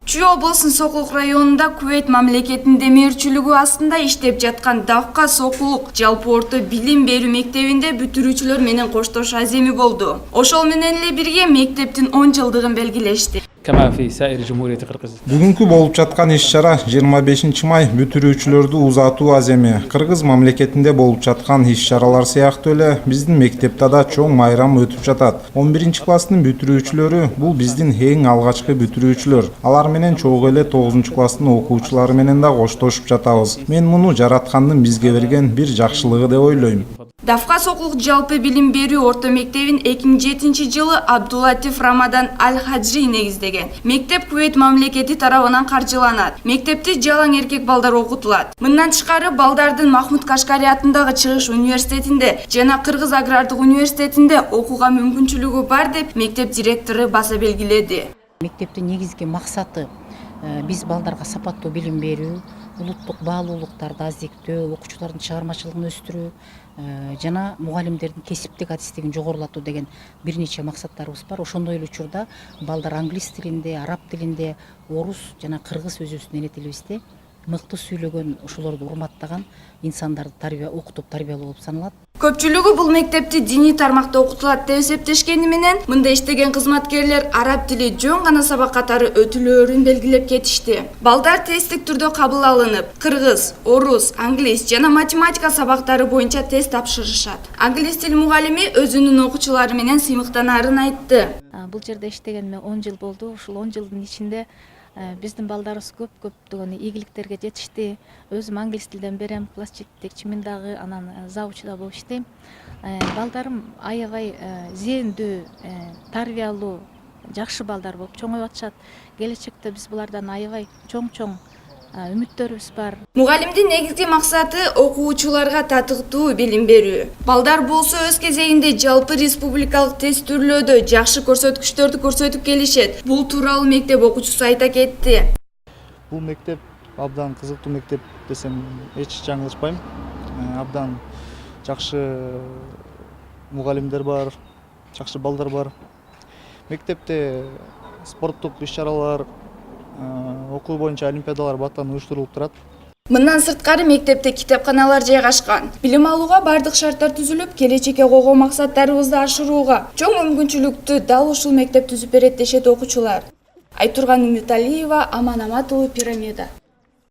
Чүй облусунун Сокулук районунда Кувейт мамлекетинин демирчүлүгү астында иштеп жаткан Давка Сокулук жалпы орто билим берүү мектебинде бүтүрүүчүлөр менен коштош аземи болду. Ошол менен эле бирге мектептин 10 жылдыгын белгилешти. Бүгүнкү болуп жаткан иш-чара 25 май бүтүрүүчүлөрдү узатуу аземи. Кыргыз мамлекетинде болуп жаткан иш-чаралар сыяктуу эле биздин мектепте да чоң майрам өтүп жатат. 11 класстын бүтүрүүчүлөрү бул биздин эң алгачкы бүтүрүүчүлөр. Алар менен чогуу эле 9 класстын окуучулары менен да коштошуп жатабыз. Мен муну жараткандын бизге берген бир жакшылыгы деп ойлойм. Давка Сокулук жалпы билим берүү орто мектебин 2007 жылы Абдулатиф Рамадан Аль-Хаджри негиздеген. Мектеп Кувейт мамлекети тарабынан каржыланат. Мектепте жалаң эркек балдар окутулат. Мындан тышкары балдардын Махмуд Кашкари атындагы Чыгыш университетинде жана Кыргыз агрардык университетинде окууга мүмкүнчүлүгү бар деп мектеп директору баса белгиледи. Мектептин негизги максаты биз балдарга сапаттуу билим берүү, улуттук баалуулуктарды аздиктөө, окуучулардын чыгармачылыгын өстүрүү жана мугалимдердин кесиптик адистигин жогорулатуу деген бир нече максаттарыбыз бар. Ошондой эле учурда балдар англис тилинде, араб тилинде, орус жана кыргыз өзүбүздүн эне тилибизде мыкты сүйлөгөн, ошолорду урматтаган инсандарды окутуп тарбиялоо болуп саналат. Көпчүлүгү бул мектепти диний тармакта окутулат деп эсептешкени менен, мында иштеген кызматкерлер араб тили жөн гана сабак катары өтүлөөрүн белгилеп кетишти. Балдар тесттик түрдө кабыл алынып, кыргыз, орус, англис жана математика сабактары боюнча тест тапшырышат. Англис тил мугалими өзүнүн окуучулары менен сыймыктанаарын айтты. Бул жерде иштегениме 10 жыл болду. Ушул 10 жылдын ичинде биздин балдарыбыз көптөгөн ийгиликтерге жетишти. Өзүм англис тилден берем, класс жетекчимин дагы, анан завучда болуп иштейм. Балдарым аябай зээндүү, тарбиялуу, жакшы балдар болуп чоңоюп атышат. Келечекте биз булардан аябай чоң үмүттөрүбүз бар. Мугалимдин негизги максаты окуучуларга татыктуу билим берүү. Балдар болсо өз кезегинде жалпы республикалык тестүрлөөдө жакшы көрсөткүчтөрдү көрсөтүп келишет. Бул тууралуу мектеп окуучусу айта кетти. Бул мектеп абдан кызыктуу мектеп десем эч жаңылышпайм. Абдан жакшы мугалимдер бар, жакшы балдар бар. Мектепте спорттук иш-чаралар, окуу боюнча олимпиадалар баттан уюштурулуп турат. Мындан сырткары мектепте китепканалар жайгашкан. Билим алууга бардык шарттар түзүлүп, келечекке койгон максаттарыбызды ашырууга чоң мүмкүнчүлүктү дал ушул мектеп түзүп берет дешет окуучулар. Айтурган Үмүталиева, Аман Аматулы, Пирамида.